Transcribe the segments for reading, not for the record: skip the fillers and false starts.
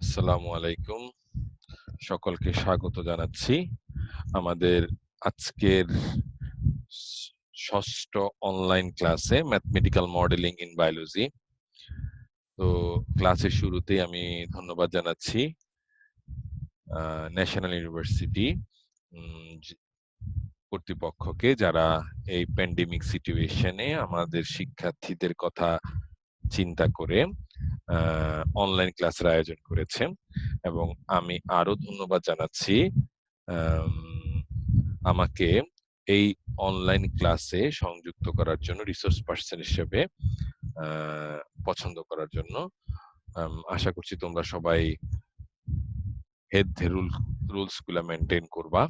আসসালামু আলাইকুম। সকলকে স্বাগত জানাচ্ছি। আমাদের আজকের ষ ৬ষ্ঠ অনলাইন ক্লাসে ম্যাথমেটিক্যাল মডেলিং ইন বায়োলজি। তো ক্লাসের শুরুতেই আমি ধন্যবাদ জানাচ্ছি ন্যাশনাল ইউনিভার্সিটি উম জি কর্তৃপক্ষকে যারা এই প্যান্ডেমিক সিচুয়েশনে আমাদের শিক্ষার্থীদের কথা চিন্তা করে আ অনলাইন ক্লাসের আয়োজন করেছেন। এবং আমি আরো ধন্যবাদ জানাচ্ছি আম আমাকে এই অনলাইন ক্লাসে সংযুক্ত করার জন্য রিসোর্স পারসন হিসেবে আ পছন্দ করার জন্য। আশা করছি তোমরা সবাই হেলথ রুলস গুলা মেইনটেইন করবা।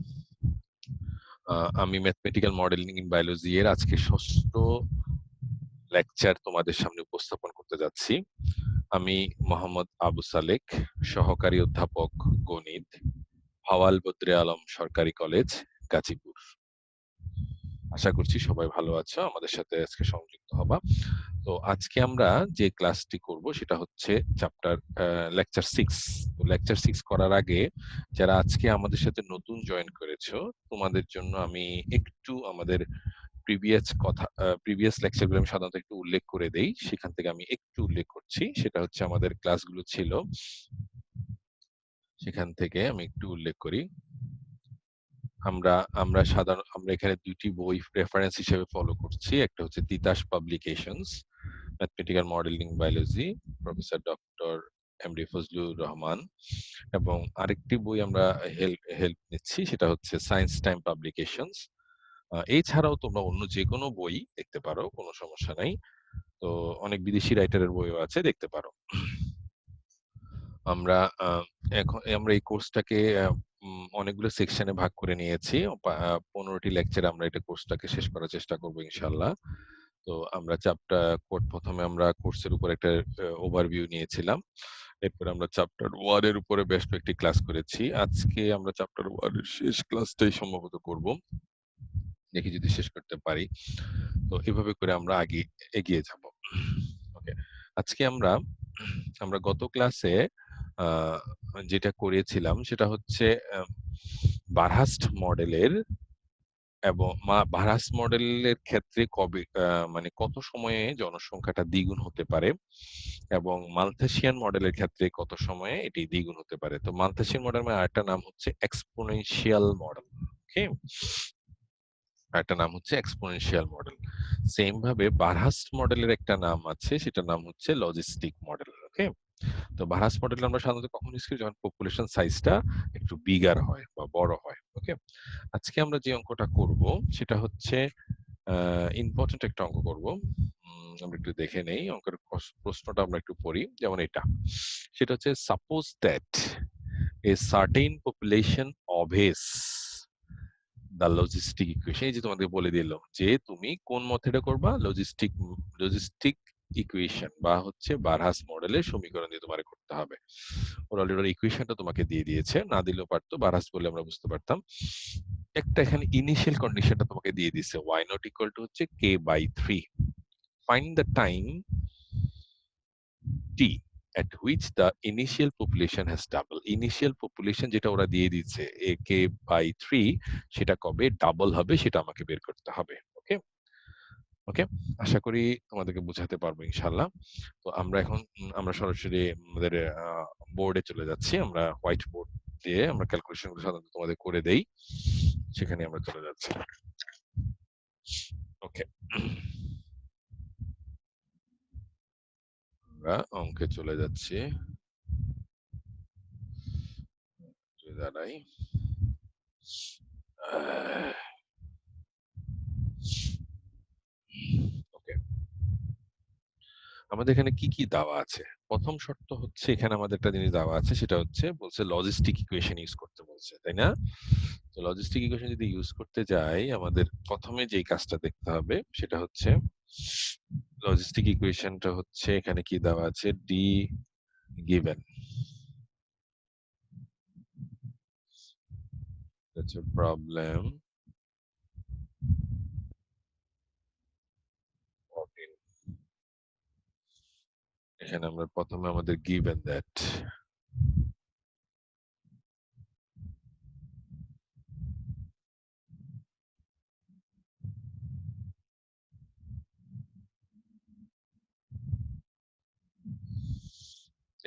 আ আমি ম্যাথমেটিক্যাল মডেলিং ইন বায়োলজি এর আজকে ৬ষ্ঠ লেকচার তোমাদের সামনে উপস্থাপন করতে যাচ্ছি। আমি মোহাম্মদ আবু সালেক, সহকারী অধ্যাপক গণিত, ভাওয়াল বদ্রে আলম সরকারি কলেজ, গাজীপুর। আশা করছি সবাই ভালো আছো। আমাদের সাথে আজকে সংযুক্ত হবা। তো আজকে আমরা যে ক্লাসটি করব সেটা হচ্ছে চ্যাপ্টার লেকচার 6। তো লেকচার 6 করার আগে যারা আজকে আমাদের সাথে নতুন জয়েন করেছো, তোমাদের জন্য আমি একটু আমাদের প্রিভিয়াস লেকচারগুলো আমি সাধারণত একটু উল্লেখ করে দেই। সেখান থেকে আমি একটু উল্লেখ করছি। সেটা হচ্ছে আমাদের ক্লাসগুলো ছিল। সেখান থেকে আমি একটু উল্লেখ করি। আমরা আমরা এখানে ২ টি বই রেফারেন্স হিসেবে ফলো করছি। একটা হচ্ছে Titas publications, mathematical modelling biology, professor doctor MD Fazlur Rahman. এবং আরেকটি বই আমরা হেল্প নিচ্ছি সেটা হচ্ছে সায়েন্স টাইম পাবলিকেশনস। এছাড়াও তোমরা অন্য যেকোনো বই দেখতে পারো, কোনো সমস্যা নাই। তো অনেক বিদেশি রাইটারের বইও আছে, দেখতে পারো। আমরা আ আমরা এই কোর্সটাকে অনেকগুলো সেকশনে ভাগ করে নিয়েছি। ১৫ টি লেকচারে আমরা এটা কোর্সটাকে শেষ করার চেষ্টা করব ইনশাআল্লাহ। তো আমরা ১ম এ আমরা কোর্সের উপর একটা ওভারভিউ নিয়েছিলাম। এরপরে আমরা চ্যাপ্টার 1 এর উপরে বেশ কয়েকটি ক্লাস করেছি। আজকে আমরা চ্যাপ্টার 1 এর শেষ ক্লাসটাই সম্ভবত করব। দেখি যদি শেষ করতে পারি। তো এভাবে করে আমরা এগিয়ে যাব। ওকে। আজকে আমরা গত ক্লাসে আ যেটা করেছিলাম সেটা হচ্ছে আ বারহাস্ট মডেলের বারহাস মডেলের ক্ষেত্রে মানে কত সময়ে জনসংখ্যাটা দ্বিগুণ হতে পারে এবং মালথেসিয়ান মডেলের ক্ষেত্রে কত সময়ে এটি দ্বিগুণ হতে পারে। তো মালথেসিয়ান মডেলের আরেকটা নাম হচ্ছে এক্সপোনেনশিয়াল মডেল। ওকে? আরেকটা নাম হচ্ছে এক্সপোনেনশিয়াল মডেল। সেম ভাবে বারহাস মডেলের একটা নাম আছে, সেটার নাম হচ্ছে লজিস্টিক মডেল। ওকে? তো বারহাস মডেল আমরা সাধারণত কখন ইউজ করি? যখন পপুলেশন সাইজটা একটু বিগার হয় বা বড় হয়। ওকে? আজকে আমরা যে অঙ্কটা করব সেটা হচ্ছে আ ইম্পোর্টেন্ট একটা অঙ্ক করব। আমরা একটু দেখে নেই। অঙ্কের প্রশ্নটা আমরা একটু পড়ি। যেমন এটা। সেটা হচ্ছে suppose that a certain population obeys the logistic equation। এই যে তোমাদের বলে দিল যে তুমি কোন মেথডে করবা? লজিস্টিক ইকুয়েশন বা হচ্ছে বারহাস মডেলের সমীকরণ দিয়ে তোমারে করতে হবে। ওরা অলরেডি ওর ইকুয়েশনটা তোমাকে দিয়ে দিয়েছে। না দিলেও পারতো। বারহাস বললে আমরা বুঝতে পারতাম। একটা এখানে ইনিশিয়াল কন্ডিশনটা তোমাকে দিয়ে দিছে। y not equal to হচ্ছে k/3. Find the time t at which the initial population has double. Initial population যেটা ওরা দিয়ে দিচ্ছে k/3 সেটা কবে ডাবল হবে সেটা আমাকে বের করতে হবে। ওকে? ওকে? আশা করি তোমাদেরকে বুঝাতে পারবো ইনশাআল্লাহ। তো আমরা সরাসরি আমাদের আ বোর্ডে চলে যাচ্ছি। আমরা হোয়াইট বোর্ড দিয়ে আমরা ক্যালকুলেশন গুলো সাধারণত তোমাদের করে দেই। সেখানে আমরা চলে যাচ্ছি। ওকে। আমরা অঙ্কে চলে যাচ্ছি। দাঁড়াই। ওকে। আমাদের এখানে কি দেওয়া আছে? ১ম শর্ত হচ্ছে এখানে আমাদের একটা জিনিস দেওয়া আছে সেটা হচ্ছে বলছে লজিস্টিক ইকুয়েশন ইউস করতে বলছে। তাই না? তো লজিস্টিক ইকুয়েশন যদি ইউস করতে যাই আমাদের ১ম এ যেই কাজটা দেখতে হবে সেটা হচ্ছে লজিস্টিক ইকুয়েশনটা হচ্ছে এখানে কি দেওয়া আছে? D given. That's a problem 14. এখানে আমরা ১ম এ আমাদের given that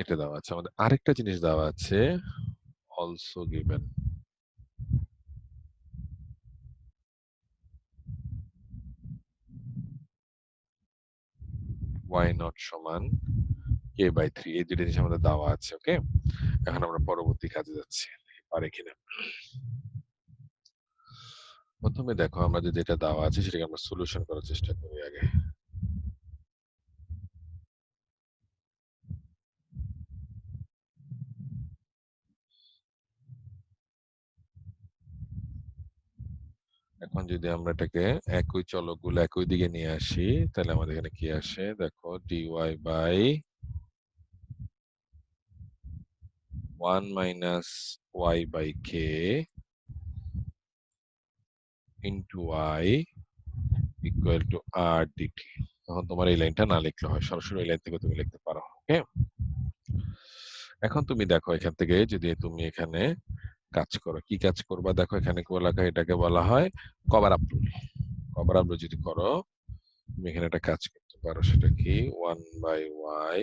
এটা দেওয়া আছে। আমাদের আরেকটা জিনিস দেওয়া আছে, অলসো গিভেন y নট সমান k/3। এই দুটো জিনিস আমাদের দেওয়া আছে। ওকে, এখন আমরা পরবর্তী কাজে যাচ্ছি, পারে কিনা। প্রথমে দেখো আমরা যে যেটা দেওয়া আছে সেটাকে আমরা সলিউশন করার চেষ্টা করি আগে। এখন যদি আমরা এটাকে একই চলকগুলো একই দিকে নিয়ে আসি, তাহলে আমাদের এখানে কি আসে দেখো, dy by 1 minus y by k into y equal to r dt। তখন তোমার এই লাইনটা না লিখলে হয়, সরাসরি এই লাইন থেকে তুমি লিখতে পারো। ওকে, এখন তুমি দেখো এখান থেকে যদি তুমি এখানে কাজ করো, কি কাজ করবা দেখো, এখানে এটাকে বলা হয় cover up rule. Cover up rule যদি করো, তুমি এখানে একটা কাজ করতে পারো, সেটা কি 1 by y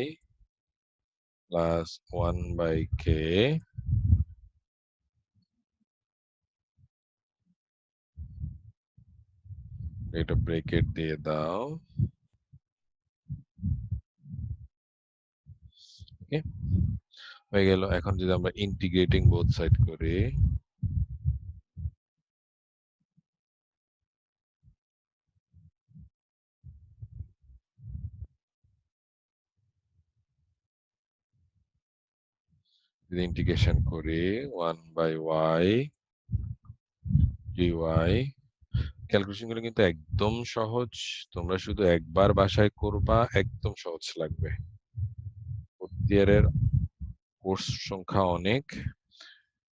plus 1 by k এটা ব্রেকেট দিয়ে দাও। ওকে, হয়ে গেল। এখন যদি আমরা ইন্টিগ্রেটিং বোথ সাইড করি, যদি ইন্টিগ্রেশন করি 1 বাই y dy, ক্যালকুলেশন গুলো কিন্তু একদম সহজ, তোমরা শুধু একবার বাসায় করবা, একদম সহজ লাগবে। ফোর্থ ইয়ারের কোর্স সংখ্যা অনেক,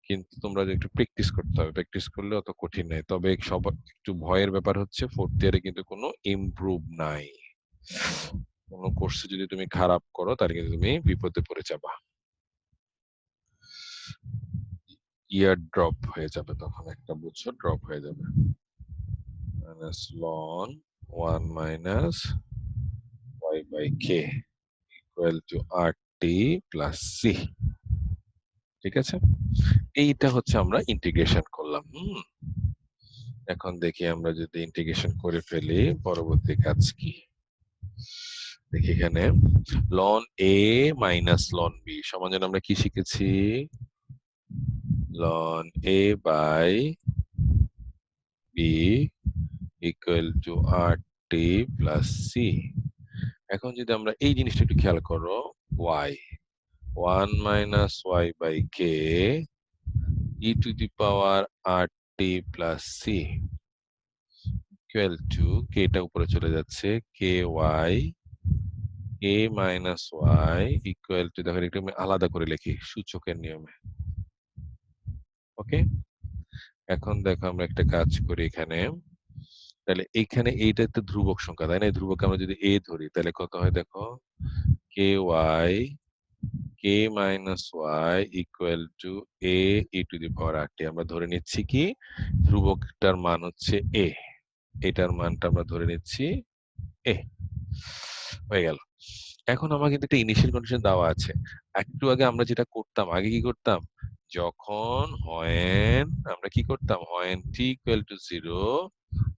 কিন্তু তোমরা একটু প্র্যাকটিস করতে হবে, প্র্যাকটিস করলে অত কঠিন নয়। তবে সব একটু ভয়ের ব্যাপার হচ্ছে ফোর্থ ইয়ারে কিন্তু কোনো ইমপ্রুভ নাই। কোনো কোর্সে যদি তুমি খারাপ করো তাহলে কিন্তু তুমি বিপদে পড়ে যাবা, ইয়ার ড্রপ হয়ে যাবে, তখন একটা বছর ড্রপ হয়ে যাবে। Minus ln 1 minus y by k equal to rt plus c। ঠিক আছে, এইটা হচ্ছে আমরা ইন্টিগ্রেশন করলাম। এখন দেখি আমরা যদি ইন্টিগ্রেশন করে ফেলি পরবর্তী কাজ কি। দেখি এখানে ln a minus ln b সমান যেন আমরা কি শিখেছি, ln a by b equal to rt plus c। এখন যদি আমরা এই জিনিসটা একটু খেয়াল করো, y 1 minus y by k e to the power rt plus c equal to, K টা উপরে চলে যাচ্ছে, ky a minus y equal to, দেখো একটু আমি আলাদা করে লিখি সূচকের নিয়মে। ওকে, এখন দেখো আমরা একটা কাজ করি এখানে, তাহলে এখানে এইটা একটা ধ্রুবক সংখ্যা, তাই না? এই ধ্রুবক আমরা যদি a ধরি তাহলে কত হয় দেখো, ky k minus y equal two a e to the power rt। আমরা ধরে নিচ্ছি কি, ধ্রুবকটার মান হচ্ছে a, এটার মানটা আমরা ধরে নিচ্ছি a। হয়ে গেল। এখন আমার কিন্তু একটা ইনিশিয়াল কন্ডিশন দেওয়া আছে। একটু আগে আমরা যেটা করতাম, আগে কি করতাম, যখন when আমরা কি করতাম, when t equal to 0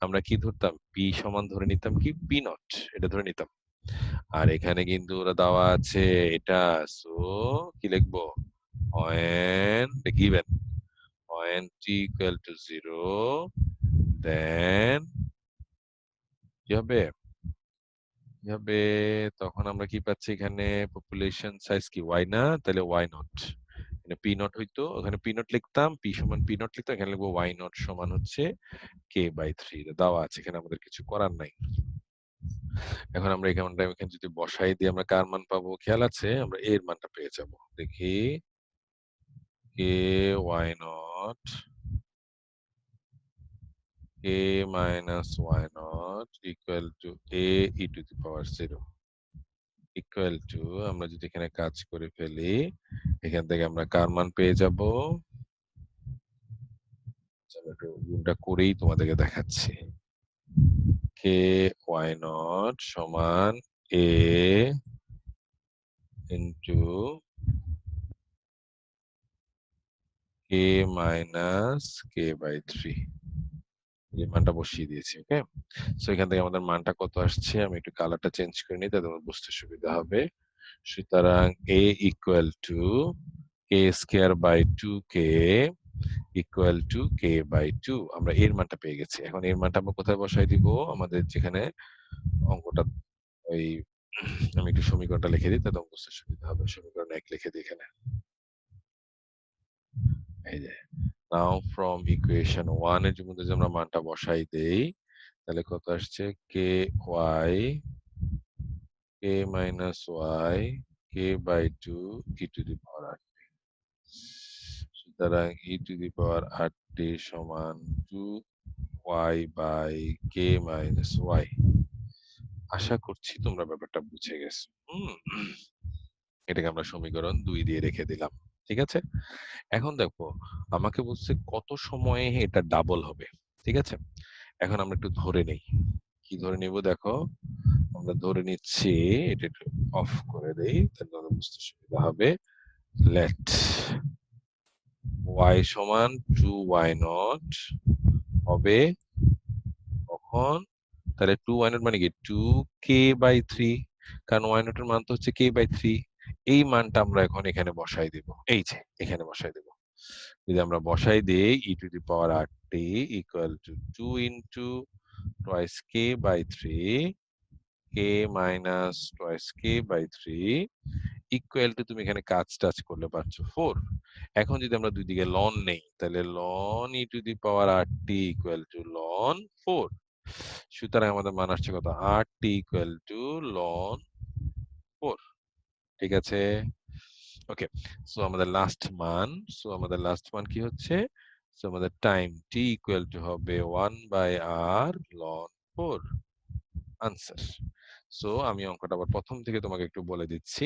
আমরা কি ধরতাম, p সমান ধরে নিতাম কি, p নট, এটা ধরে নিতাম। আর এখানে কিন্তু ওরা দেওয়া আছে এটা, সো কি লিখবো, when given when t equal to 0 then কি হবে, কি হবে, তখন আমরা কি পাচ্ছি এখানে, পপুলেশন সাইজ কি y না, তাহলে y নট, এখানে p নট হইতো, ওখানে p নট লিখতাম, p সমান p নট লিখতাম, এখানে লিখবো y নট সমান হচ্ছে k/3। দেওয়া আছে, এখানে আমাদের কিছু করার নাই। এখন আমরা এখানে যদি বসাই দিই আমরা কার মান পাবো, খেয়াল আছে, আমরা এর মানটা পেয়ে যাব। দেখি k y not k minus y not equal to a e to the power 0 equal to, আমরা যদি এখানে কাজ করে ফেলি, এখান থেকে আমরা কার মান পেয়ে যাব? চলো একটু গুণটা করেই তোমাদেরকে দেখাচ্ছি। কে ওয়াই নট সমান A into K minus K by 3। এই মানটা বসিয়ে দিয়েছি। ওকে, সো এখান থেকে আমাদের মানটা কত আসছে, আমি একটু কালারটা চেঞ্জ করে নিই তাতে তোমার বুঝতে সুবিধা হবে। সুতরাং a equal to k square by 2k equal to k by 2। আমরা এর মানটা পেয়ে গেছি। এখন এর মানটা আমরা কোথায় বসাই দিব? আমাদের যেখানে অঙ্কটা ওই আমি একটু সমীকরণটা লিখে দিই তাতে বুঝতে সুবিধা হবে। সমীকরণ 1 লিখে দিই এখানে। এই যে নাও ফ্রম ইকুয়েশন 1 এর মধ্যে যে আমরা মানটা বসাই দেই তাহলে কত আসছে? K Y K minus Y K by 2 e to the power r. সুতরাং e to the power r t সমান 2 Y by K minus Y. আশা করছি তোমরা ব্যাপারটা বুঝে গেছো। এটাকে আমরা সমীকরণ 2 দিয়ে রেখে দিলাম। ঠিক আছে? এখন দেখো আমাকে বলছে কত সময়ে এটা ডাবল হবে। ঠিক আছে? এখন আমরা একটু ধরে নেই। কি ধরে নিব দেখো? আমরা ধরে নিচ্ছি, এটা একটু অফ করে দেই তাহলে আমাদের বুঝতে সুবিধা হবে। লেট y সমান 2y নট হবে কখন? তাহলে 2y নট মানে কি 2k বাই 3, কারণ y নট এর মান তো হচ্ছে k বাই 3। এই মানটা আমরা এখন এখানে বসাই দিব। এই যে এখানে বসাই দিব। যদি আমরা বসাই দেই e to the power r t equal to 2 into twice K by 3 K minus twice K by 3 equal to, তুমি এখানে কাজ টাচ করলে পাচ্ছ 4। এখন যদি আমরা দুই দিকে লন নেই তাহলে ln e to the power r t equal to ln 4। সুতরাং আমাদের মান আসছে কত? R t equal to ln 4। ঠিক আছে? ওকে, সো আমাদের লাস্ট মান কি হচ্ছে? সো আমাদের টাইম টি ইকুয়াল টু হবে 1 by r ln 4। Answer. So আমি অঙ্কটা আবার প্রথম থেকে তোমাকে একটু বলে দিচ্ছি।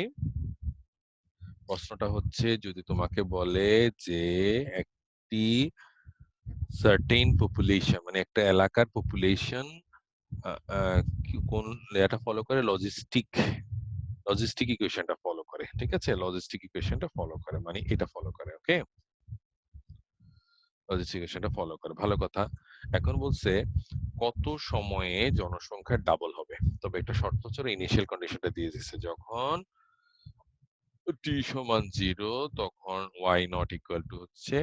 প্রশ্নটা হচ্ছে যদি তোমাকে বলে যে একটি সার্টেইন পপুলেশন মানে একটা এলাকার পপুলেশন কোন এটা ফলো করে লজিস্টিক ইকুয়েশনটা ফলো করে। ঠিক আছে? লজিস্টিক ইকুয়েশনটা ফলো করে মানে এটা ফলো করে। ওকে, লজিস্টিক ইকুয়েশনটা ফলো করে, ভালো কথা। এখন বলছে কত সময়ে জনসংখ্যা ডাবল হবে। তবে একটা শর্ত হচ্ছে ইনিশিয়াল কন্ডিশনটা দিয়ে দিচ্ছে, যখন t সমান 0 তখন y নট ইকুয়াল টু হচ্ছে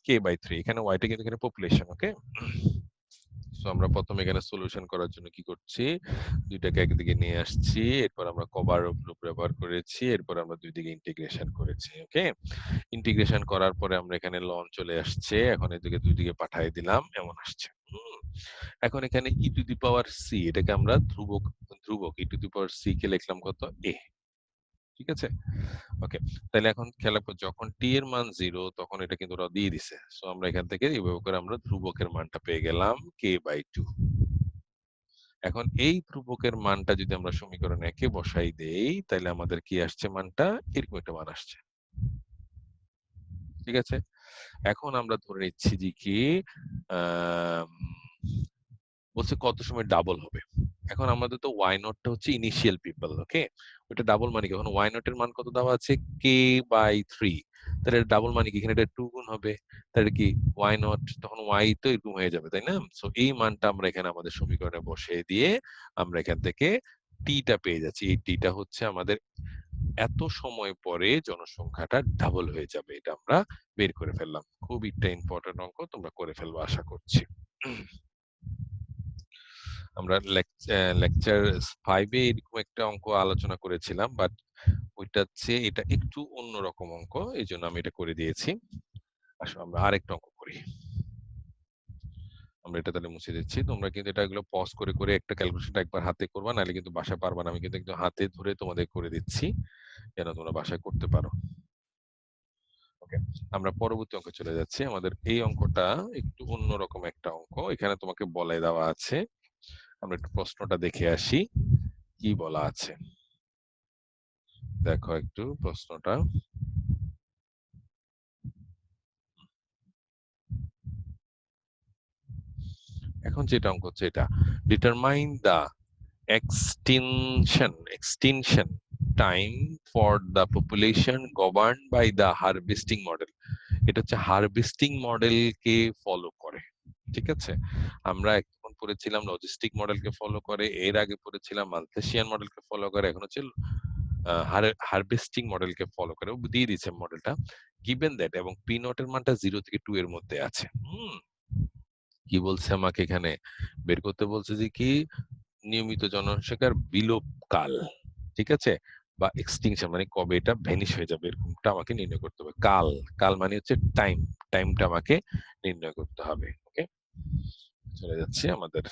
কে বাই 3। এখানে ওয়াইটা কিন্তু এখানে পপুলেশন। ওকে, সো আমরা প্রথমে এখানে সলিউশন করার জন্য কি করছি, দুইটাকে একদিকে নিয়ে আসছি, এরপর আমরা কভার লুপ ব্যবহার করেছি, এরপর আমরা দুই দিকে ইন্টিগ্রেশন করেছি। ওকে, ইন্টিগ্রেশন করার পরে আমরা এখানে লন চলে আসছে, এখন এদিকে দুই দিকে পাঠিয়ে দিলাম, এমন আসছে। এখন এখানে ই টু দি পাওয়ার সি, এটাকে আমরা ধ্রুবক ই to the power C K লিখলাম কত? এ। ঠিক আছে? ওকে, তাহলে এখন খেয়াল রাখবো যখন টি এর মান 0 তখন এটা কিন্তু ওরা দিয়ে দিছে। সো আমরা এখান থেকে এইভাবে করে আমরা ধ্রুবকের মানটা পেয়ে গেলাম কে বাই 2। এখন এই ধ্রুবকের মানটা যদি আমরা সমীকরণ 1 এ বসাই দেই তাহলে আমাদের কি আসছে? মানটা এরকম একটা মান আসছে। ঠিক আছে? এখন আমরা ধরে নিচ্ছি যে কি আহ বলছে কত সময় ডাবল হবে। এখন আমাদের তো ওয়াই নটটা হচ্ছে ইনিশিয়াল পিপল। ওকে, ওটা ডাবল মানে কি? এখন ওয়াই নট এর মান কত দেওয়া আছে? কে বাই 3। তাহলে ডাবল মানে কি? এখানে এটা 2 গুণ হবে। তাহলে কি ওয়াই নট তখন ওয়াই তো এরকম হয়ে যাবে, তাই না? সো এই মানটা আমরা এখানে আমাদের সমীকরণে বসিয়ে দিয়ে আমরা এখান থেকে টিটা পেয়ে যাচ্ছি। এই টিটা হচ্ছে আমাদের এত সময় পরে জনসংখ্যাটা ডাবল হয়ে যাবে, এটা আমরা বের করে ফেললাম। খুব একটা ইম্পর্টেন্ট অঙ্ক, তোমরা করে ফেলবো আশা করছি। আমরা লেকচার 5 এ এরকম একটা অঙ্ক আলোচনা করেছিলাম, বাট ওইটা হচ্ছে এটা একটু অন্যরকম অঙ্ক, এই জন্য আমি এটা করে দিয়েছি। আসলে আমরা আরেকটা অঙ্ক করি। আমরা এটা তাহলে মুছে দিচ্ছি। তোমরা কিন্তু এটা এগুলো পজ করে করে একটা ক্যালকুলেশনটা একবার হাতে করবা, নাহলে কিন্তু বাসায় পারবা না। আমি কিন্তু একদম হাতে ধরে তোমাদের করে দিচ্ছি যেন তোমরা বাসায় করতে পারো। ওকে, আমরা পরবর্তী অঙ্কে চলে যাচ্ছি। আমাদের এই অঙ্কটা একটু অন্যরকম একটা অঙ্ক, এখানে তোমাকে বলে দেওয়া আছে। আমরা একটু প্রশ্নটা দেখে আসি কি বলা আছে। দেখো একটু প্রশ্নটা। এখন যেটা অঙ্ক হচ্ছে এটা, determine the extinction time for the population governed by the harvesting model. এটা হচ্ছে হারভেস্টিং মডেলকে ফলো করে। ঠিক আছে, আমরা এখন পড়েছিলাম লজিস্টিক মডেলকে ফলো করে, এর আগে পড়েছিলাম মালথেসিয়ান মডেলকে ফলো করে, এখন হচ্ছে হারভেস্টিং মডেলকে ফলো করে। ও দিয়ে দিচ্ছে মডেলটা, গিভেন দ্যাট, এবং পি নট এর মানটা 0 থেকে 2 এর মধ্যে আছে। কি বলছে আমাকে এখানে বের করতে বলছে যে কি, নিয়মিত জনসংখ্যার বিলোপ কাল, ঠিক আছে, বা এক্সটিংশন মানে কবে এটা ভ্যানিশ হয়ে যাবে, এরকমটা আমাকে নির্ণয় করতে হবে। কাল, কাল মানে হচ্ছে টাইম, টাইমটা আমাকে নির্ণয় করতে হবে। ওকে, চলে যাচ্ছি আমাদের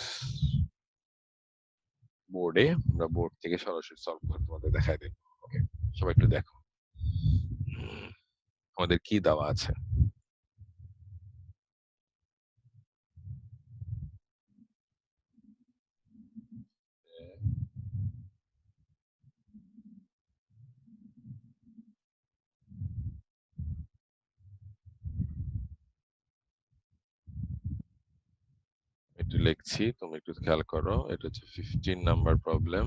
বোর্ডে, আমরা বোর্ড থেকে সরাসরি সলভ করে তোমাদের দেখাই দেব। ওকে, সবাই একটু দেখো আমাদের কি দেওয়া আছে। একটু লিখছি, তুমি একটু খেয়াল করো। এটা হচ্ছে 15 নাম্বার প্রবলেম।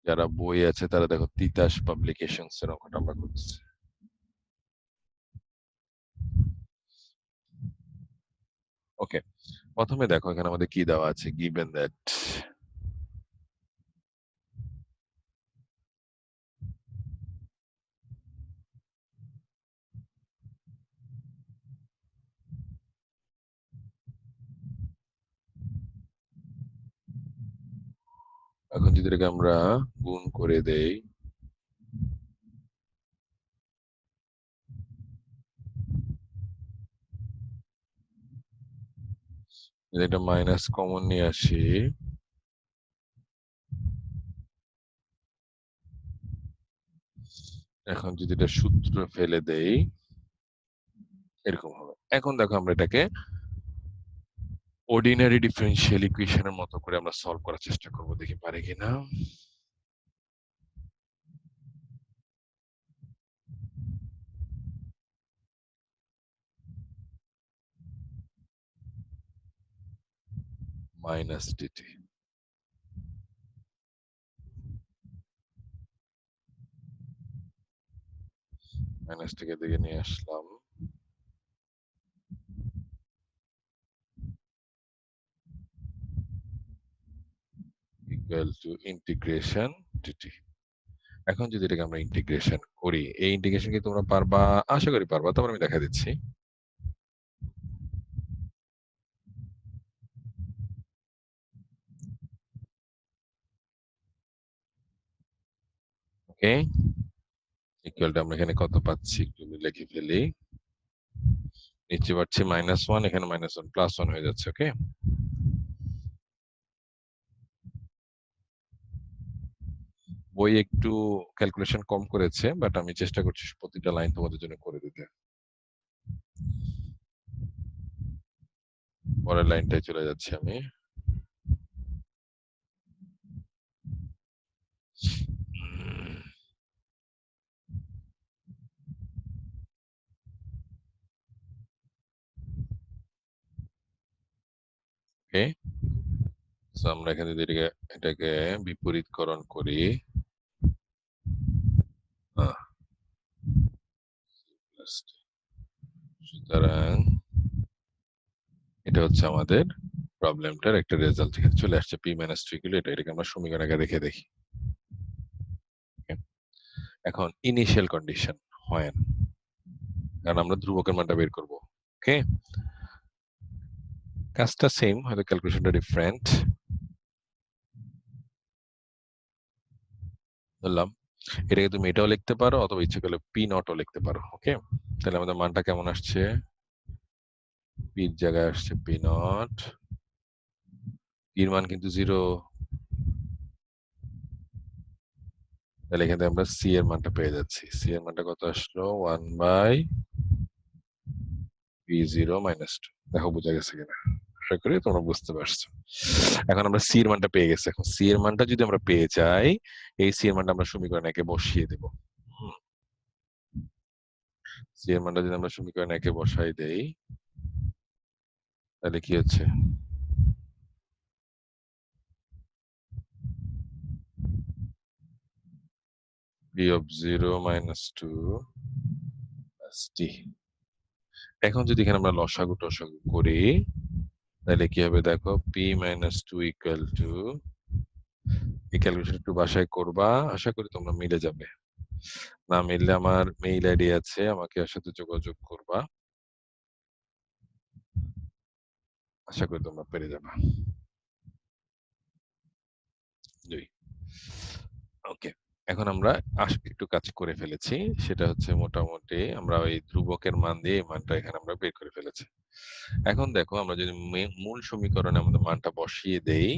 যারা বই আছে তারা দেখো, তিতাস পাবলিকেশনস এর অঙ্কটা আমরা করছি। ওকে, প্রথমে দেখো এখানে আমাদের কি দেওয়া আছে, গিভেন দ্যাট এখন যদি এটাকে আমরা গুণ করে দেই, যদি এটা মাইনাস কমন নিয়ে আসি, এখন যদি এটা সূত্র ফেলে দেই এরকম হবে। এখন দেখো আমরা এটাকে অর্ডিনারি ডিফারেন্সিয়াল ইকুয়েশনের মতো করে আমরা সলভ করার চেষ্টা করব, দেখি পারে কিনা। মাইনাস ডিটি, মাইনাস থেকে দিকে নিয়ে আসলাম, ইকুয়াল টু ইন্টিগ্রেশন ডিটি। এখন যদি এটাকে আমরা ইন্টিগ্রেশন করি, এই ইন্টিগ্রেশন কি তোমরা পারবা? আশা করি পারবা, তারপর আমি দেখা দিচ্ছি। ওকে, ইকুয়ালটা আমরা এখানে কত পাচ্ছি একটু লিখে ফেলি। নিচে পাচ্ছি -1, এখানে -1 +1 হয়ে যাচ্ছে। ওকে, বই একটু ক্যালকুলেশন কম করেছে, বাট আমি চেষ্টা করছি প্রতিটা লাইন তোমাদের জন্য করে দিতে। পরের লাইনটায় চলে যাচ্ছি আমি। ওকে, সো আমরা এখানে যদি এটাকে বিপরীতকরণ করি, সুতরাং এটা হচ্ছে আমাদের প্রবলেমটার একটা রেজাল্ট এখানে চলে আসছে, p-3 কিলো। এটাকে আমরা সমীকরণ আগে রেখে দেখি। এখন ইনিশিয়াল কন্ডিশন হয়, কারণ আমরা ধ্রুবকের মানটা বের করব। ওকে, কাজটা সেম, হয়তো ক্যালকুলেশনটা ডিফারেন্ট। বললাম এটাকে তুমি এটাও লিখতে পারো, অথবা ইচ্ছে করলে p0ও লিখতে পারো। ওকে, তাহলে আমাদের মানটা কেমন আসছে, পির জায়গায় আসছে p0, পির মান কিন্তু 0, তাহলে এখানে আমরা সি এর মানটা পেয়ে যাচ্ছি। সি এর মানটা কত আসলো, 1/p0-2। দেখো বোঝা গেছে কিনা, আশা করি তোমরা বুঝতে পারছো। এখন আমরা সি এর মানটা পেয়ে গেছি। এখন সি এর মানটা যদি আমরা পেয়ে যাই, এই সি এর মানটা আমরা সমীকরণ একে বসিয়ে দেব। সি এর মানটা যদি আমরা সমীকরণ একে বসাই দেই, তাহলে কি হচ্ছে, p of 0 minus 2 plus t। এখন যদি এখানে আমরা লসাগু টসাগু করি তাহলে কি হবে দেখো, p minus 2 equal to, এই ক্যালকুলেশন একটু বাসায় করবা, আশা করি তোমরা মিলে যাবে। না মিললে আমার মেইল আইডি আছে, আমাকে এর সাথে যোগাযোগ করবা, আশা করি তোমরা পেরে যাবা। 2। ওকে, এখন আমরা একটু কাজ করে ফেলেছি, সেটা হচ্ছে মোটামুটি আমরা ওই ধ্রুবকের মান দিয়ে এই মানটা এখানে আমরা বের করে ফেলেছি। এখন দেখো আমরা যদি মূল সমীকরণে আমাদের মানটা বসিয়ে দেই,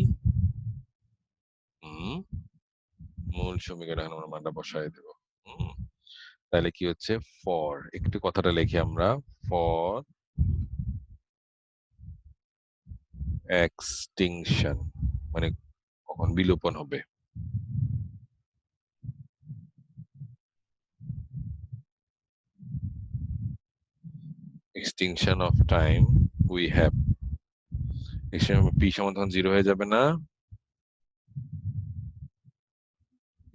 মূল সমীকরণে আমরা মানটা বসায় দেব, তাহলে কি হচ্ছে, ফর, একটু কথাটা লিখি আমরা, ফর এক্সটিংশন মানে কখন বিলোপন হবে, extinction of time we have, P সমান তখন 0 হয়ে যাবে না,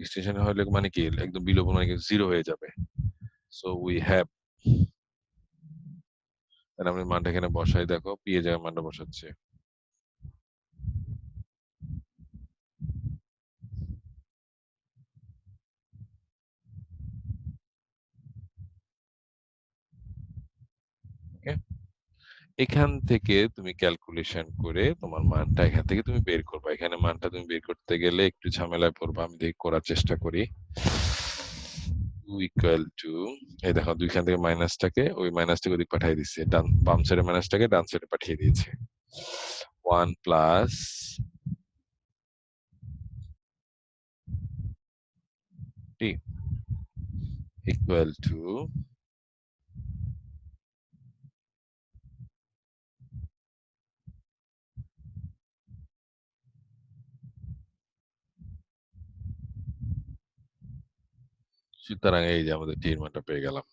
এক্সটেনশন হলে মানে কি একদম বিলোপন মানে কি 0 হয়ে যাবে, সো উই হ্যাভ, তাহলে আমি মানটা এখানে বসাই, দেখো পি এর জায়গায় মানটা বসাচ্ছে, ওকে। এখান থেকে তুমি ক্যালকুলেশন করে তোমার মানটা এখান থেকে তুমি বের করবা, এখানে মানটা তুমি বের করতে গেলে একটু ঝামেলায় পড়বা, আমি দেখি করার চেষ্টা করি। ইকুয়াল টু, এই দেখো দুইখান থেকে মাইনাসটাকে ওই মাইনাসটাকে ওদিক পাঠিয়ে দিচ্ছে, ডান বাম সাইডে মাইনাসটাকে ডান সাইডে পাঠিয়ে দিয়েছে, 1 প্লাস টি ইকুয়াল টু, সুতরাং এই যে আমাদের টি এর মানটা পেয়ে গেলাম।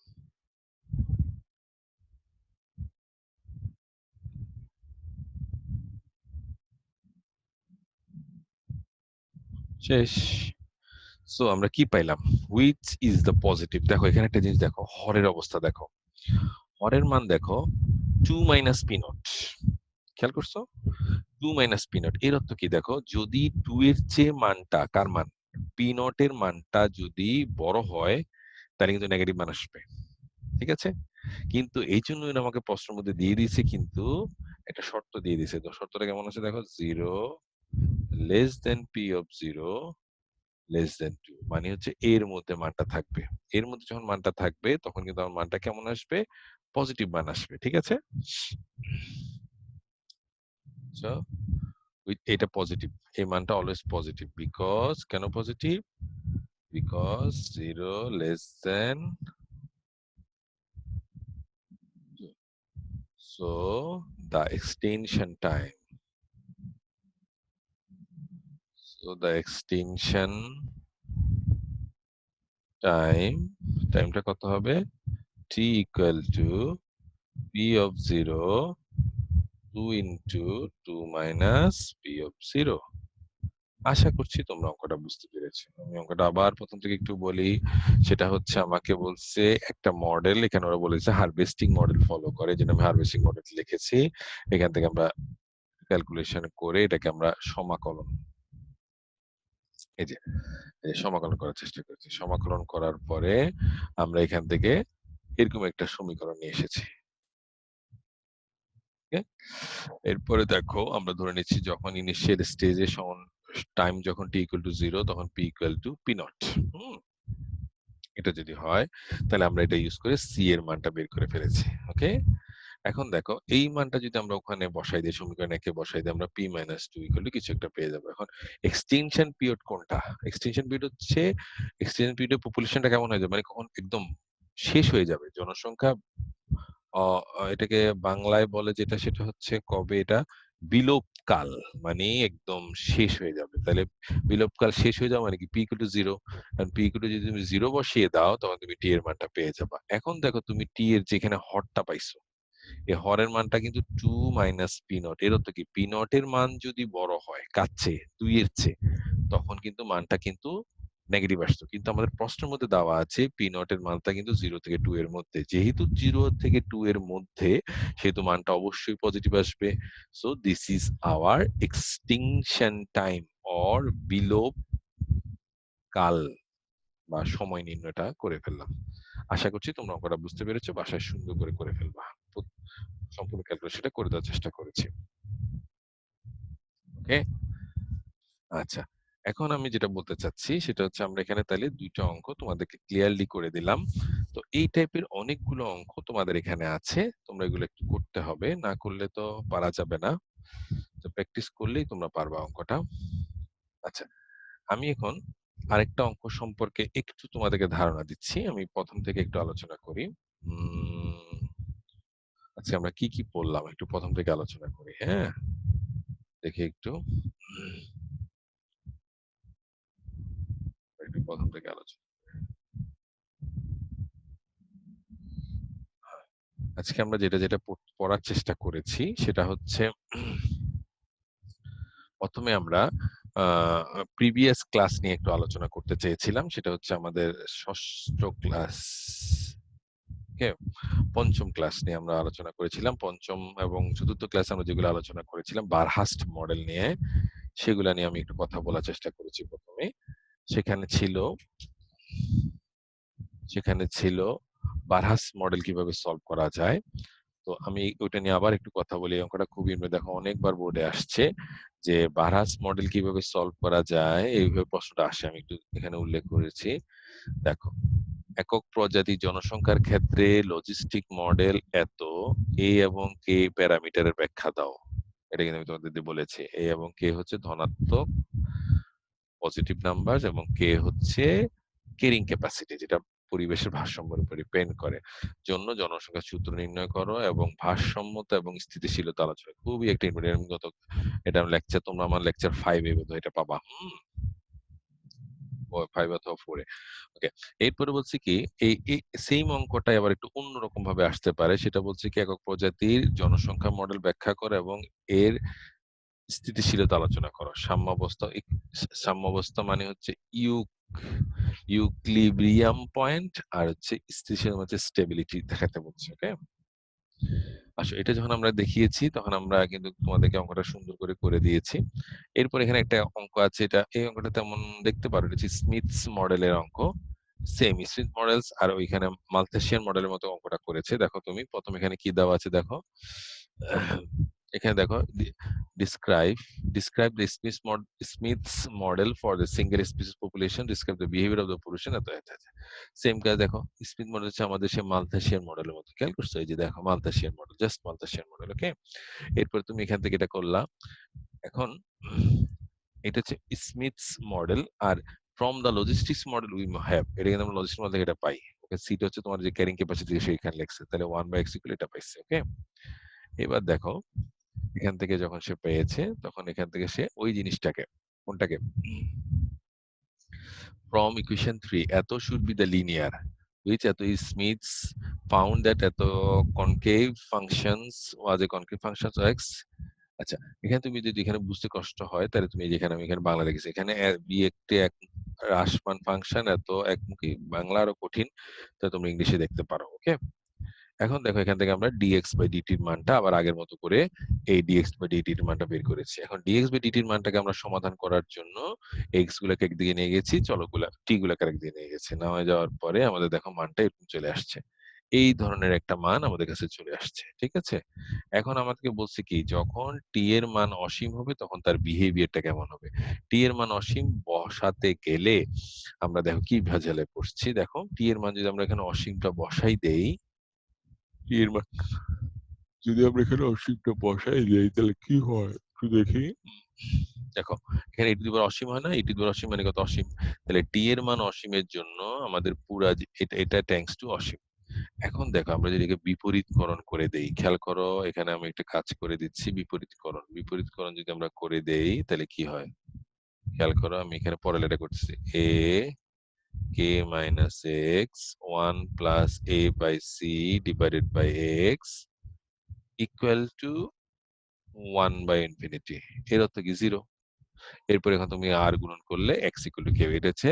শেষ। সো আমরা কি পাইলাম, হুইচ ইজ দ্য পজিটিভ, দেখো এখানে একটা জিনিস দেখো, হরের অবস্থা দেখো, হরের মান দেখো 2 মাইনাস পি নট, খেয়াল করছো, 2 মাইনাস পি নট, এর অর্থ কি দেখো, যদি 2 এর চেয়ে মানটা, কার মান, পি নট এর মানটা যদি বড় হয় তাহলে কিন্তু নেগেটিভ মান আসবে, ঠিক আছে। কিন্তু এই জন্য এরা আমাকে প্রশ্নের মধ্যে দিয়ে দিয়েছে, কিন্তু একটা শর্ত দিয়ে দিয়েছে, তো শর্তটা কেমন আছে দেখো, 0 less than P of 0 less than 2, মানে হচ্ছে এর মধ্যে মানটা থাকবে, এর মধ্যে যখন মানটা থাকবে তখন কিন্তু আমার মানটা কেমন আসবে, পজিটিভ মান আসবে, ঠিক আছে। So, এটা পজিটিভ, এই মানটা অলওয়েজ পজিটিভ, বিকজ, কেন positive, because 0 less than, so the extension time, so the extension time, টাইমটা কত হবে, t equal to p of 0 2 into 2 minus p of 0। আশা করছি তোমরা অঙ্কটা বুঝতে পেরেছো। আমি অঙ্কটা আবার প্রথম থেকে একটু বলি, সেটা হচ্ছে আমাকে বলছে একটা মডেল, এখানে ওরা বলেছে হারভেস্টিং মডেল ফলো করে, যেটা আমি হারভেস্টিং মডেল লিখেছি, এখান থেকে আমরা ক্যালকুলেশন করে এটাকে আমরা সমাকলন, এই যে সমাকলন করার চেষ্টা করছি, সমাকলন করার পরে আমরা এখান থেকে এরকম একটা সমীকরণ নিয়ে এসেছি। এরপরে দেখো আমরা ধরে নিচ্ছি যখন ইনিশিয়াল স্টেজে টাইম যখন টি ইকুয়াল টু 0 তখন P equal to P not, এটা যদি হয় তাহলে আমরা এটা ইউজ করে সি এর মানটা বের করে ফেলেছি, ওকে। এখন দেখো এই মানটা যদি আমরা ওখানে বসাই দিই, সমীকরণে একে বসাই দিই, আমরা পি মাইনাস 2 ইকুয়াল টু কিছু একটা পেয়ে যাবো। এখন এক্সটেনশন পিরিয়ড কোনটা, এক্সটেনশন পিরিয়ড হচ্ছে, এক্সটেনশন পিরিয়ডে পপুলেশনটা কেমন হয়ে যাবে, মানে কখন একদম শেষ হয়ে যাবে জনসংখ্যা, এটাকে বাংলায় বলে যেটা, সেটা হচ্ছে কবে এটা বিলোপকাল, মানে একদম শেষ হয়ে যাবে, তাহলে বিলোপকাল শেষ হয়ে যাওয়া মানে কি, পি ইকুয়াল টু 0, কারণ পি ইকুয়াল টু যদি তুমি 0 বসিয়ে দাও তখন তুমি টি এর মানটা পেয়ে যাবা। এখন দেখো তুমি টি এর যেখানে হরটা পাইছো, এই হরের মানটা কিন্তু 2 মাইনাস পি নট, এর অর্থ কি, পি নট এর মান যদি বড় হয় কাছে 2 এর চেয়ে, তখন কিন্তু মানটা কিন্তু নেগেটিভ আসতো। কিন্তু আমাদের প্রশ্নের মধ্যে দেওয়া আছে পি নট এর মানটা কিন্তু 0 থেকে 2 এর মধ্যে। যেহেতু 0 থেকে 2 এর মধ্যে সেহেতু মানটা অবশ্যই পজিটিভ আসবে। So this is our extinction time or বিলোপ কাল বা সময় নির্ণয়টা করে ফেললাম। আশা করছি তোমরা অঙ্কটা বুঝতে পেরেছো। বাসায় সুন্দর করে করে ফেলবা। সম্পূর্ণ ক্যালকুলেশনটা করে দেওয়ার চেষ্টা করেছি। ওকে? আচ্ছা। এখন আমি যেটা বলতে চাচ্ছি সেটা হচ্ছে আমরা এখানে তাইলে ২ টা অঙ্ক তোমাদেরকে ক্লিয়ারলি করে দিলাম। তো এই টাইপের অনেকগুলো অঙ্ক তোমাদের এখানে আছে। তোমরা এগুলো একটু করতে হবে। না করলে তো পারা যাবে না। তো প্র্যাকটিস করলেই তোমরা পারবা অঙ্কটা। আচ্ছা, আমি এখন আরেকটা অঙ্ক সম্পর্কে একটু তোমাদেরকে ধারণা দিচ্ছি। আমি ১ম থেকে একটু আলোচনা করি। উম আজকে আমরা কি পড়লাম একটু ১ম থেকে আলোচনা করি, হ্যাঁ? দেখি একটু। একটু ১ম থেকে আলোচনা। আজকে আমরা যেটা পড়ার চেষ্টা করেছি সেটা হচ্ছে ১ম এ আমরা আ প্রিভিয়াস ক্লাস নিয়ে একটু আলোচনা করতে চেয়েছিলাম। সেটা হচ্ছে আমাদের ৬ষ্ঠ ক্লাস, ওকে? ৫ম ক্লাস নিয়ে আমরা আলোচনা করেছিলাম। ৫ম এবং ৪র্থ ক্লাসে আমরা যেগুলো আলোচনা করেছিলাম বারহাস্ট মডেল নিয়ে, সেগুলা নিয়ে আমি একটু কথা বলার চেষ্টা করেছি ১ম এ। সেখানে ছিল সেখানে ছিল বারহাস মডেল কিভাবে সলভ করা যায়। তো আমি ওইটা নিয়ে আবার একটু কথা বলি। এই অঙ্কটা খুবই দেখো অনেকবার বোর্ডে আসছে যে বারহাস মডেল কিভাবে সলভ করা যায় এইভাবে প্রশ্নটা আসে। আমি একটু এখানে উল্লেখ করেছি। দেখো, একক প্রজাতি জনসংখ্যার ক্ষেত্রে লজিস্টিক মডেল এত, A এবং K প্যারামিটারের ব্যাখ্যা দাও। এটা কিন্তু আমি তোমাদের বলেছি। A এবং K হচ্ছে ধনাত্মক পজিটিভ নাম্বার এবং K হচ্ছে ক্যারিং ক্যাপাসিটি যেটা পরিবেশের ভারসাম্যের উপর ডিপেন্ড করে। জন্য জনসংখ্যার সূত্র নির্ণয় করো এবং ভারসাম্যতা এবং স্থিতিশীলতা আলোচনা। খুবই একটা ইম্পর্টেন্ট গত এটা লেকচার তোমরা আমার লেকচার 5 এ বোধহয় এটা পাবা। 5 অথবা 4 এ। ওকে। এরপরে বলছি কি এই সেইম অঙ্কটাই আবার একটু অন্যরকম ভাবে আসতে পারে। সেটা বলছে কি একক প্রজাতির জনসংখ্যা মডেল ব্যাখ্যা করো এবং এর স্থিতিশীলতা আলোচনা করো। সাম্যাবস্থা মানে হচ্ছে ইউক্লিব্রিয়াম পয়েন্ট আর হচ্ছে স্থিতিশীল হচ্ছে স্টেবিলিটি দেখাতে বলছে। ওকে? আসো এটা যখন আমরা দেখিয়েছি তখন আমরা কিন্তু তোমাদেরকে অঙ্কটা সুন্দর করে দিয়েছি। এরপর এখানে একটা অঙ্ক আছে এই অঙ্কটা তেমন দেখতে পারো। এটা হচ্ছে স্মিথস মডেলের অঙ্ক। সেম স্মিথ মডেলস আর ওইখানে মালথেসিয়ান মডেলের মতো অঙ্কটা করেছে। দেখো তুমি ১ম এখানে কি দেওয়া আছে দেখো। এখানে দেখো describe describe the Smith's model for the single species population, describe the behavior of the population এত। সেম কাজ দেখো স্মিথ মডেল হচ্ছে আমাদের সে মালথেসিয়ান মডেলের মতো। খেয়াল করছো? এই যে দেখো মালথেসিয়ান মডেল, জাস্ট মালথেসিয়ান মডেল। ওকে? এরপর তুমি এখান থেকে এটা করলা। এখন এটা হচ্ছে smiths model are from the logistics model we have এটা কিন্তু আমরা লজিস্টিক্স মডেল থেকে এটা পাই। ওকে? সিটা হচ্ছে তোমার যে ক্যারিং ক্যাপাসিটি সেখানে লেখছে। তাহলে 1/x ইকুয়াল এটা পাইছে। ওকে? এবার দেখো এখান থেকে যখন সে পেয়েছে তখন এখান থেকে সে ওই জিনিসটাকে কোনটাকে from equation 3 এত should be the linear which এত is Smith's found that এত concave functions was a concave functions of x। আচ্ছা, এখানে তুমি যদি এখানে বুঝতে কষ্ট হয় তাহলে তুমি যেখানে আমি এখানে বাংলা লিখেছি এখানে বি একটি এক হ্রাসমান ফাংশন এত একমুখী বাংলা আরো কঠিন তো তুমি ইংলিশে দেখতে পারো। ওকে? এখন দেখো এখান থেকে আমরা dx/dt এর মানটা আবার আগের মতো করে এই dx/dt এর মানটা বের করেছি। এখন dx/dt এর মানটাকে আমরা সমাধান করার জন্য x গুলাকে একদিকে নিয়ে গেছি, t গুলাকে আরেকদিকে নিয়ে গেছি। নেওয়া যাওয়ার পরে আমাদের দেখো মানটা এরকম চলে আসছে। এই ধরনের একটা মান আমাদের কাছে চলে আসছে। ঠিক আছে? এখন আমাদেরকে বলছে কি যখন t এর মান অসীম হবে তখন তার বিহেভিয়ারটা কেমন হবে? t এর মান অসীম বসাতে গেলে আমরা দেখো কি ভেজালে পড়ছি। দেখো t এর মান যদি আমরা এখানে অসীমটা বসাই দেই t এর মান যদি আমরা এখানে অসীমটা বসাই দেই তাহলে কি হয় একটু দেখি। দেখো এখানে e টু দি পাওয়ার অসীম হয় না? e টু দি পাওয়ার অসীম মানে কত? অসীম। তাহলে t এর মান অসীমের জন্য আমাদের পুরা এটা টেন্ডস টু অসীম। এখন দেখো আমরা যদি একে বিপরীতকরণ করে দেই, খেয়াল করো এখানে আমি একটা কাজ করে দিচ্ছি বিপরীতকরণ। বিপরীতকরণ যদি আমরা করে দেই তাহলে কি হয়? খেয়াল করো আমি এখানে পড়ালেখা করতেছি। a k minus x 1 plus a by c divided by x equal to 1 by infinity এর অর্থ কি 0। এরপর এখন তুমি r গুণন করলে x equal to k বেরিয়েছে।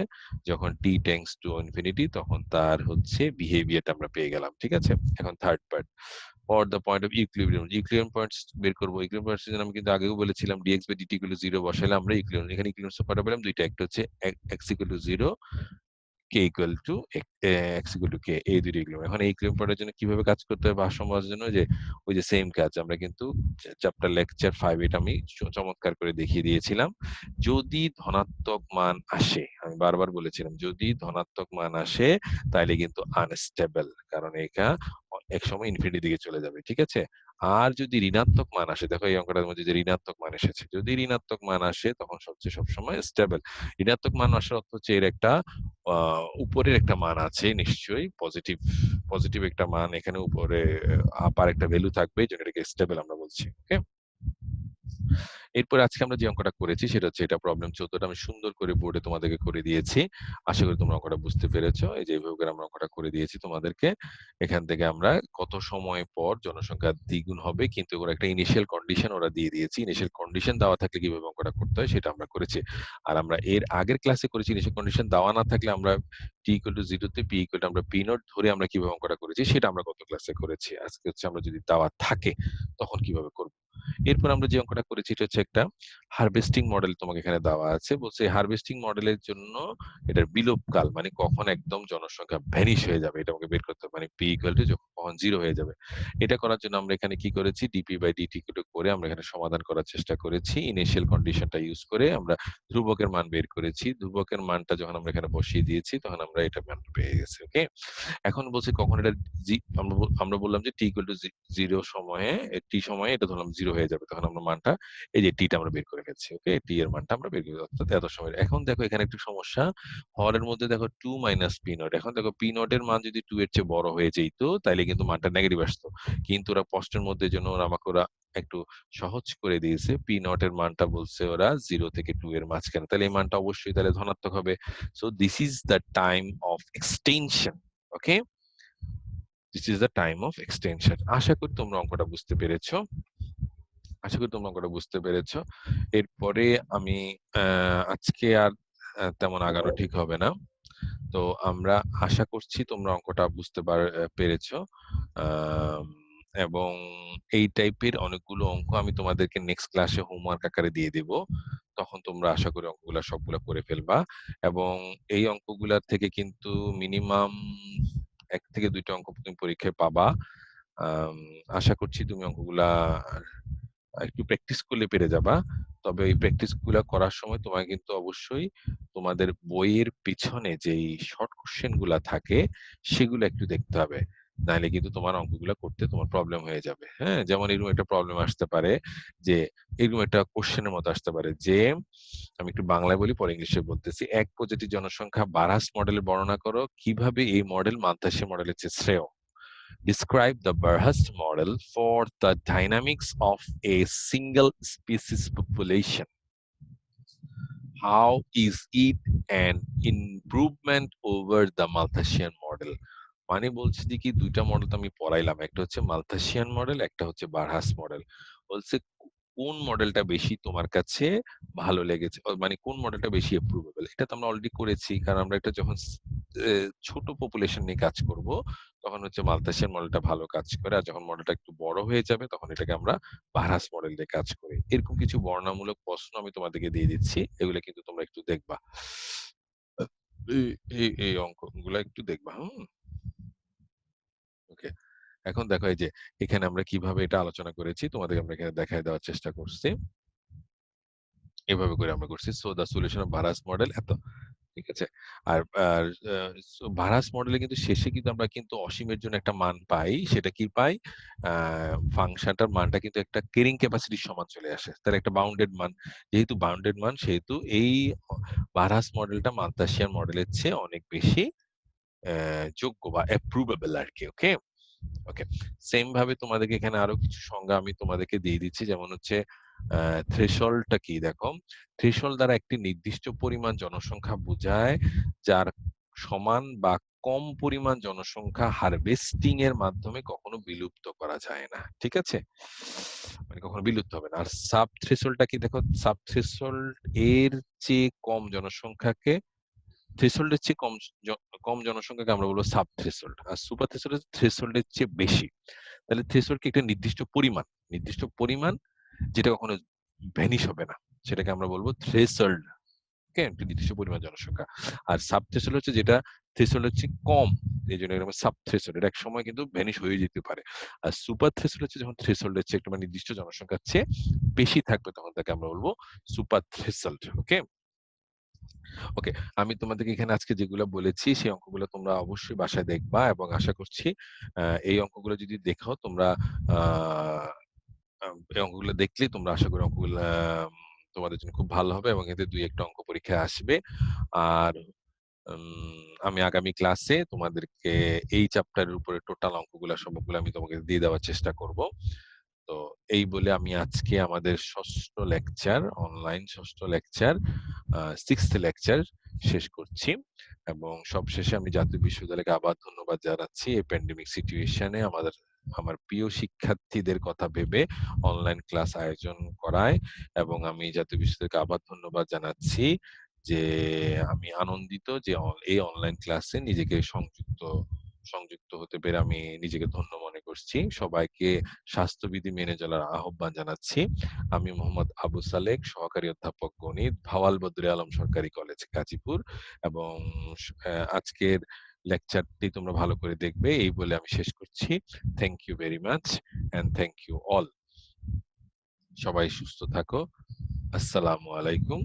যখন t tends to infinity তখন তার হচ্ছে বিহেভিয়ারটা আমরা পেয়ে গেলাম। ঠিক আছে? এখন third part. For the point of equilibrium, equilibrium points বের করব। equilibrium points এর জন্য আমি কিন্তু আগেও বলেছিলাম dx by dt equal to 0 বসাইলে আমরা equilibrium, এখানে equilibrium কয়টা পেলাম? ২ টা। একটা হচ্ছে x equal to 0, k equal to x equal to k, এই ২ টা equilibrium। এখন এই equilibrium point এর জন্য কিভাবে কাজ করতে হবে ভারসাম্য হওয়ার জন্য? যে ওই যে সেম কাজ আমরা কিন্তু চ্যাপ্টার লেকচার 5 এটা আমি চমৎকার করে দেখিয়ে দিয়েছিলাম। যদি ধনাত্মক মান আসে, আমি বারবার বলেছিলাম যদি ধনাত্মক মান আসে তাইলে কিন্তু আনস্টেবল, কারণ এটা একসময় ইনফিনিটি দিকে চলে যাবে। ঠিক আছে? আর যদি ঋণাত্মক মান আসে, দেখো এই অঙ্কটার মধ্যে যে ঋণাত্মক মান এসেছে, যদি ঋণাত্মক মান আসে তখন সবসময় স্টেবল। ঋণাত্মক মান আসার অর্থ হচ্ছে এর একটা উপরের একটা মান আছে নিশ্চয়ই, পজিটিভ একটা মান এখানে উপরে আপার একটা ভ্যালু থাকবে, যেটা এটাকে স্টেবল আমরা বলছি। ওকে? এরপর আজকে আমরা যে অঙ্কটা করেছি সেটা হচ্ছে এটা প্রবলেম 14টা আমি সুন্দর করে বোর্ডে তোমাদেরকে করে দিয়েছি। আশা করি তোমরা অঙ্কটা বুঝতে পেরেছো। এই যে এভাবে করে আমরা অঙ্কটা করে দিয়েছি তোমাদেরকে। এখান থেকে আমরা কত সময় পর জনসংখ্যা দ্বিগুণ হবে, কিন্তু ওরা একটা ইনিশিয়াল কন্ডিশন ওরা দিয়ে দিয়েছি। ইনিশিয়াল কন্ডিশন দেওয়া থাকলে কিভাবে অঙ্কটা করতে হয় সেটা আমরা করেছি। আর আমরা এর আগের ক্লাসে করেছি ইনিশিয়াল কন্ডিশন দেওয়া না থাকলে আমরা t equal to 0 তে p equal to আমরা p naught ধরে আমরা কিভাবে অঙ্কটা করেছি সেটা আমরা গত ক্লাসে করেছি। আজকে হচ্ছে আমরা যদি দেওয়া থাকে তখন কিভাবে করব। এরপর আমরা যে অঙ্কটা করেছি এটা হচ্ছে একটা হারভেস্টিং মডেল তোমাকে এখানে দেওয়া আছে। বলছে হারভেস্টিং মডেলের জন্য এটার বিলোপকাল মানে কখন একদম জনসংখ্যা ভ্যানিশ হয়ে যাবে এটা আমাকে বের করতে হবে। মানে p equal to কখন 0 হয়ে যাবে। এটা করার জন্য আমরা এখানে কি করেছি? dp by dt করে আমরা এখানে সমাধান করার চেষ্টা করেছি। ইনিশিয়াল কন্ডিশনটা ইউজ করে আমরা ধ্রুবকের মান বের করেছি। ধ্রুবকের মানটা যখন আমরা এখানে বসিয়ে দিয়েছি তখন আমরা এটা মান পেয়ে গেছি। ওকে? এখন বলছে কখন এটা আমরা বললাম যে t equal to 0 সময়ে t সময়ে এটা ধরলাম 0 হয়ে যাবে। তখন আমরা মানটা এই যে t টা আমরা বের করে ফেলছি। ওকে? t এর মানটা আমরা বের করে অর্থাৎ এত সময়। এখন দেখো এখানে একটু সমস্যা। হরের মধ্যে দেখো 2 মাইনাস p নট। এখন দেখো p নট এর মান যদি 2 এর চেয়ে বড় হয়ে যেত তাইলে কিন্তু মানটা নেগেটিভ আসতো। কিন্তু ওরা প্রশ্নের মধ্যে জন্য আমাকে একটু সহজ করে দিয়েছে। p নট এর মানটা বলছে ওরা 0 থেকে 2 এর মাঝখানে। তাহলে এই মানটা অবশ্যই তাহলে ধনাত্মক হবে। So this is the time of extension. Okay? This is the time of extension. আশা করি তোমরা অঙ্কটা বুঝতে পেরেছো। এরপরে আমি আজকে আর তেমন আগানো ঠিক হবে না। তো আমরা আশা করছি তোমরা অঙ্কটা বুঝতে পেরেছো। আম এবং এই টাইপের অনেকগুলো অঙ্ক আমি তোমাদেরকে নেক্সট ক্লাসে হোমওয়ার্ক আকারে দিয়ে দিব। তখন তোমরা আশা করি অঙ্কগুলা সবগুলা করে ফেলবা। এবং এই অঙ্কগুলার থেকে কিন্তু মিনিমাম ১ থেকে ২ টা অঙ্ক তুমি পরীক্ষায় পাবা। আম আশা করছি তুমি অঙ্কগুলা একটু প্র্যাকটিস করলে পেরে যাবা। তবে এই প্র্যাকটিস গুলা করার সময় তোমায় কিন্তু অবশ্যই তোমাদের বইয়ের পিছনে যেই শর্ট কোয়েশ্চেন গুলা থাকে সেগুলো একটু দেখতে হবে। নাইলে কিন্তু তোমার অঙ্কগুলা করতে তোমার প্রবলেম হয়ে যাবে। হ্যাঁ? যেমন এরকম একটা প্রবলেম আসতে পারে যে এরকম একটা কোয়েশ্চেনের মতো আসতে পারে যে আমি একটু বাংলায় বলি পরে ইংলিশে বলতেছি। এক প্রজাতির জনসংখ্যা বারহাস মডেলের বর্ণনা করো। কিভাবে এই মডেল মালয়েশিয়া মডেলের চেয়ে শ্রেয়? Describe the Barhust model for the dynamics of a single species population. How is it an improvement over the Malthusian model? মানে বলছি যে কি ২ টা মডেল তো আমি পড়াইলাম। একটা হচ্ছে মালথাসিয়ান মডেল, একটা হচ্ছে বারহাস মডেল। বলছে কোন মডেলটা বেশি তোমার কাছে ভালো লেগেছে? মানে কোন মডেলটা বেশি অ্যাপ্রুভেবল? এটা তো আমরা অলরেডি করেছি। কারণ আমরা এটা যখন ছোট পপুলেশন নিয়ে কাজ করব, তখন হচ্ছে মালথাসিয়ান মডেলটা ভালো কাজ করে। আর যখন মডেলটা একটু বড় হয়ে যাবে তখন এটাকে আমরা বারহাস মডেল দিয়ে কাজ করি। এরকম কিছু বর্ণনামূলক প্রশ্ন আমি তোমাদেরকে দিয়ে দিচ্ছি। এগুলো কিন্তু তোমরা একটু দেখবা। এই এই অঙ্কগুলা একটু দেখবা, হুম? ওকে। এখন দেখো এই যে এখানে আমরা কিভাবে এটা আলোচনা করেছি তোমাদেরকে আমরা এখানে দেখায় দেওয়ার চেষ্টা করছি। এভাবে করে আমরা করছি। So the solution of Verhulst model এত। ঠিক আছে? আর আর আ সো ভারাস মডেলে কিন্তু শেষে কিন্তু আমরা কিন্তু অসীমের জন্য একটা মান পাই। সেটা কি পাই? আ ফাংশনটার মানটা কিন্তু একটা ক্যারিং ক্যাপাসিটির সমান চলে আসে। তাহলে একটা বাউন্ডেড মান। যেহেতু বাউন্ডেড মান সেহেতু এই ভারাস মডেলটা মালথাসিয়ান মডেলের চেয়ে অনেক বেশি যোগ্য বা অ্যাপ্রুভেবল আরকি। ওকে? ওকে। সেম ভাবে তোমাদেরকে এখানে আরো কিছু সংজ্ঞা আমি তোমাদেরকে দিয়ে দিচ্ছি। যেমন হচ্ছে থ্রেশহোল্ডটা কি দেখো। থ্রেশহোল্ড দ্বারা একটি নির্দিষ্ট পরিমাণ জনসংখ্যা বোঝায় যার সমান বা কম পরিমাণ জনসংখ্যা হারভেস্টিং এর মাধ্যমে কখনো বিলুপ্ত করা যায় না। ঠিক আছে? মানে কখনো বিলুপ্ত হবে না। আর সাব থ্রেশহোল্ডটা কি দেখো, সাব থ্রেশহোল্ড এর চেয়ে কম জনসংখ্যাকে, থ্রেশহোল্ড এর চেয়ে কম জনসংখ্যাকে আমরা বলবো সাব থ্রেশহোল্ড। আর সুপার থ্রেশহোল্ড থ্রেশহোল্ড এর চেয়ে বেশি। তাহলে থ্রেশহোল্ড কি একটা নির্দিষ্ট পরিমাণ যেটা কখনো ভ্যানিশ হবে না। সেটাকে আমরা বলবো থ্রেশহোল্ড। ওকে? একটা নির্দিষ্ট পরিমাণ জনসংখ্যা। আর সাব থ্রেশহোল্ড হচ্ছে যেটা থ্রেশহোল্ড হচ্ছে কম। এইজন্য এর সাব থ্রেশহোল্ড। এটা একসময় কিন্তু ভ্যানিশ হয়ে যেতে পারে। আর সুপার থ্রেশহোল্ড হচ্ছে যখন থ্রেশহোল্ড এর চেয়ে একটা মানে নির্দিষ্ট জনসংখ্যার চেয়ে বেশি থাকবে, তখন তাকে আমরা বলবো সুপার থ্রেশহোল্ড। ওকে? ওকে, আমি তোমাদেরকে এখানে আজকে যেগুলো বলেছি সেই অঙ্কগুলো তোমরা অবশ্যই বাসায় দেখবা, এবং আশা করছি এই অঙ্কগুলো যদি দেখো তোমরা, এই অঙ্কগুলো দেখলেই তোমরা, আশা করি অঙ্কগুলো তোমাদের জন্য খুব ভালো হবে এবং এতে ২-১ টা অঙ্ক পরীক্ষায় আসবে। আর আমি আগামী ক্লাসে তোমাদেরকে এই চ্যাপ্টারের উপরে টোটাল অঙ্কগুলা সবগুলো আমি তোমাকে দিয়ে দেওয়ার চেষ্টা করব। তো এই বলে আমি আজকে আমাদের অনলাইন ষষ্ঠ লেকচার, 6th লেকচার শেষ করছি। এবং সবশেষে আমি জাতীয় বিশ্ববিদ্যালয়কে আবার ধন্যবাদ জানাচ্ছি এই প্যান্ডেমিক সিচুয়েশনে আমার প্রিয় শিক্ষার্থীদের কথা ভেবে অনলাইন ক্লাস আয়োজন করায়। এবং আমি জাতীয় বিশ্ববিদ্যালয়কে আবার ধন্যবাদ জানাচ্ছি যে আমি আনন্দিত যে এই অনলাইন ক্লাসে নিজেকে সংযুক্ত হতে পেরে আমি নিজেকে ধন্য মনে করছি। সবাইকে স্বাস্থ্যবিধি মেনে চলার আহ্বান জানাচ্ছি। আমি মোহাম্মদ আবু সালেক, সহকারী অধ্যাপক গণিত, ভাওয়াল বদরুল আলম সরকারি কলেজ গাজীপুর। এবং আজকের লেকচারটি তোমরা ভালো করে দেখবে, এই বলে আমি শেষ করছি। Thank you very much and thank you all. সবাই সুস্থ থাকো। আসসালামু আলাইকুম।